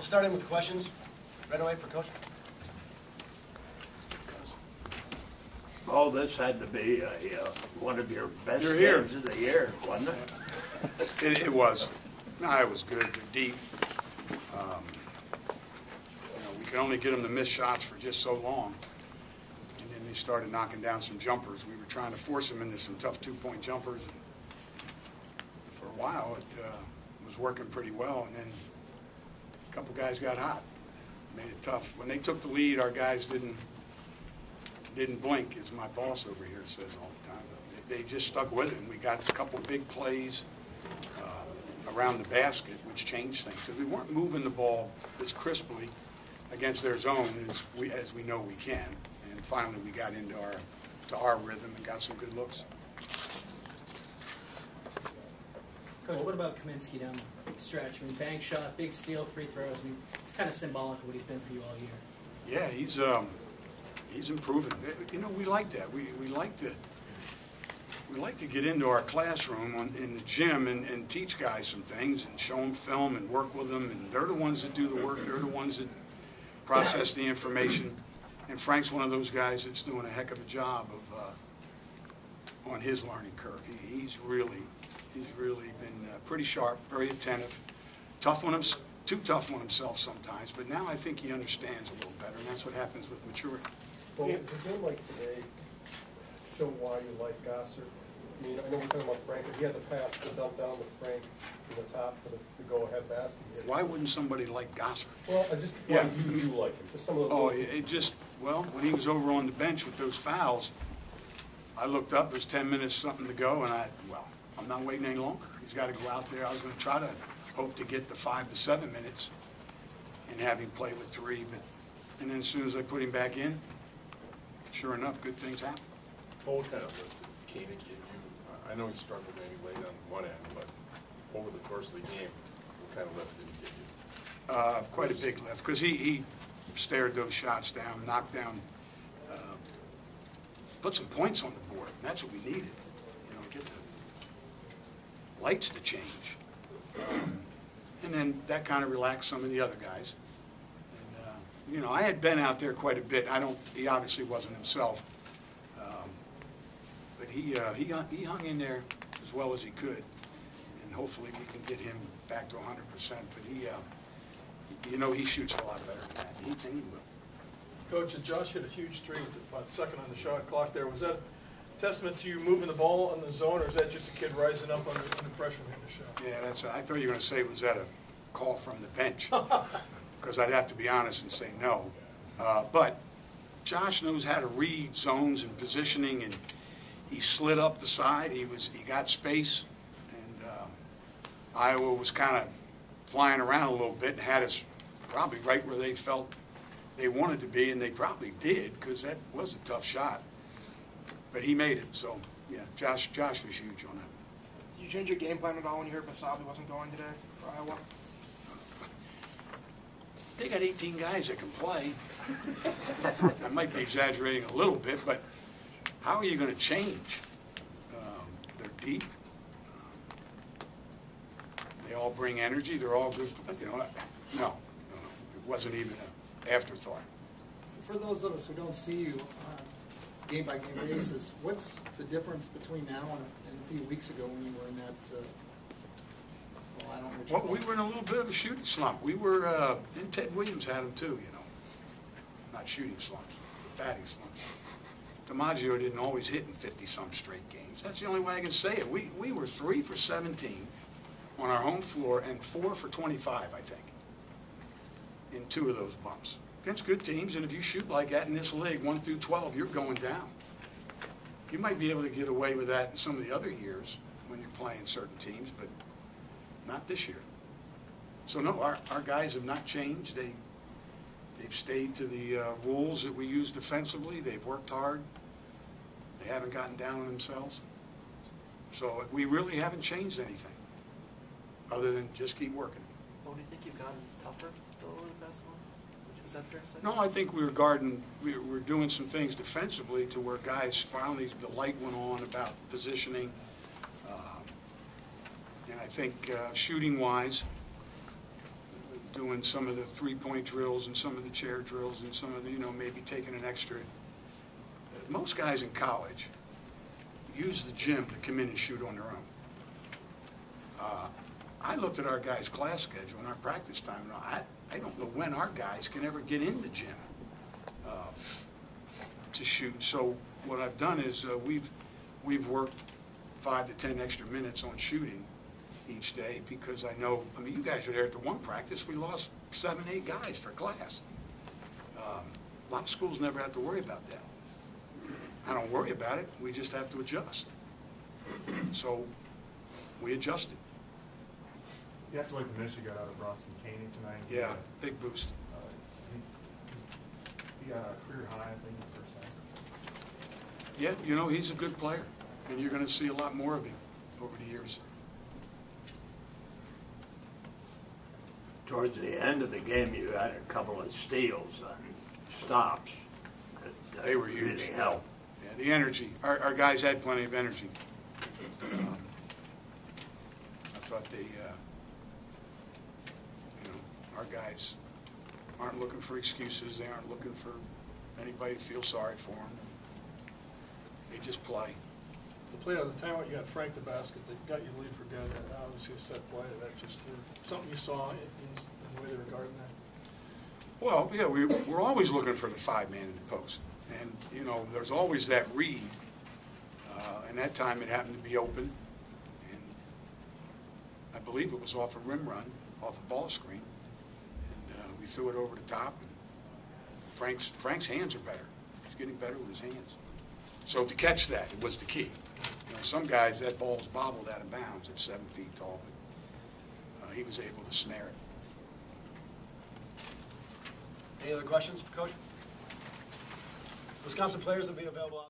start in with questions right away for Coach. Oh, this had to be one of your best You're here. games of the year, wasn't it? It was. No, it was good. They're deep. We could only get them to miss shots for just so long. And then they started knocking down some jumpers. We were trying to force them into some tough two-point jumpers. And for a while, it was working pretty well. And then a couple guys got hot. Made it tough. When they took the lead, our guys didn't blink, as my boss over here says all the time. They just stuck with it. And we got a couple big plays around the basket, which changed things. So we weren't moving the ball as crisply against their zone as we know we can. And finally, we got into our rhythm and got some good looks. Coach, what about Kaminsky down the stretch? I mean, bank shot, big steal, free throws. I mean, it's kind of symbolic of what he's been for you all year. Yeah, he's improving. You know, we like that. We like to get into our classroom in the gym and teach guys some things and show them film and work with them. And they're the ones that do the work. They're the ones that process the information. And Frank's one of those guys that's doing a heck of a job on his learning curve. He's really been pretty sharp, very attentive, too tough on himself sometimes. But now I think he understands a little better, and that's what happens with maturity. Well, does a game like today show why you like Gossard? I mean, I know we're talking about Frank, but he had the pass to dump down to Frank in the top for the go-ahead basket. Why wouldn't somebody like Gossard? Well, just Yeah. why you like him. Just some of the. Oh, when he was over on the bench with those fouls, I looked up, there's 10 minutes something to go, and I'm not waiting any longer. He's got to go out there. I was going to try to hope to get the 5 to 7 minutes and have him play with 3, and then as soon as I put him back in, sure enough, good things happen. Well, what kind of lift did Koenig give you? I know he struggled maybe late on one end, but over the course of the game, what kind of lift did he give you? Quite a big lift, because he stared those shots down, knocked down, put some points on the board, and that's what we needed. Get the lights to change. And then that kind of relaxed some of the other guys. And, I had been out there quite a bit. He obviously wasn't himself. But he hung in there as well as he could. And hopefully we can get him back to 100%. But he shoots a lot better than that. And he will. Coach, Josh hit a huge three with about a second on the shot clock there. Was that a testament to you moving the ball on the zone, or is that just a kid rising up under pressure and hitting the shot? Yeah, I thought you were going to say, was that a call from the bench? Because I'd have to be honest and say no. But Josh knows how to read zones and positioning, and he slid up the side. He got space, and Iowa was kind of flying around a little bit and had us probably right where they felt they wanted to be, and they probably did, because that was a tough shot. But he made it, so yeah, Josh was huge on that. Did you change your game plan at all when you heard Basabe wasn't going today for Iowa? They got 18 guys that can play. I might be exaggerating a little bit, but how are you going to change? They're deep. They all bring energy. They're all good. No. It wasn't even an afterthought. For those of us who don't see you on a game-by-game basis, what's the difference between now and a few weeks ago when you were in that, I don't know what you call we were in a little bit of a shooting slump. We were, and Ted Williams had them too, Not shooting slumps, but batting slumps. DiMaggio didn't always hit in 50-some straight games. That's the only way I can say it. We were 3 for 17 on our home floor and 4 for 25, I think, in 2 of those bumps. Against good teams, and if you shoot like that in this league, 1 through 12, you're going down. You might be able to get away with that in some of the other years when you're playing certain teams, but not this year. So no, our guys have not changed. They've stayed to the rules that we use defensively. They've worked hard. They haven't gotten down on themselves. So we really haven't changed anything other than just keep working. Well, do you think you've gotten tougher though over the past month? Is that fair to say? No, I think we're doing some things defensively to where guys finally, the light went on about positioning. And I think shooting-wise, doing some of the three-point drills and some of the chair drills and some of the, maybe taking an extra. Most guys in college use the gym to come in and shoot on their own. I looked at our guys' class schedule and our practice time, and I don't know when our guys can ever get in the gym to shoot. So what I've done is we've worked 5 to 10 extra minutes on shooting each day, because I mean, you guys were there at the one practice, we lost 7, 8 guys for class. A lot of schools never have to worry about that. I don't worry about it, we just have to adjust. So we adjusted. You have to like the minutes you got out of Bronson Caney tonight. Yeah, big boost. He got a career high, I think, the first time. Yeah, he's a good player, and you're going to see a lot more of him over the years. Towards the end of the game, you had a couple of steals and stops. That They were huge. really helped. Yeah, the energy. Our guys had plenty of energy. I thought our guys aren't looking for excuses. They aren't looking for anybody to feel sorry for them. They just play. The play of the timeout, you got Frank the basket that got you the lead for good. Obviously a set play. That just something you saw in the way they were guarding that. Well, yeah, we're always looking for the 5-man in the post. And, there's always that read. And that time it happened to be open. And I believe it was off a rim run, off a ball screen. And we threw it over the top. And Frank's hands are better. He's getting better with his hands. So to catch that, it was the key. Some guys, that ball's bobbled out of bounds at 7 feet tall. But he was able to snare it. Any other questions for Coach? Wisconsin players will be available.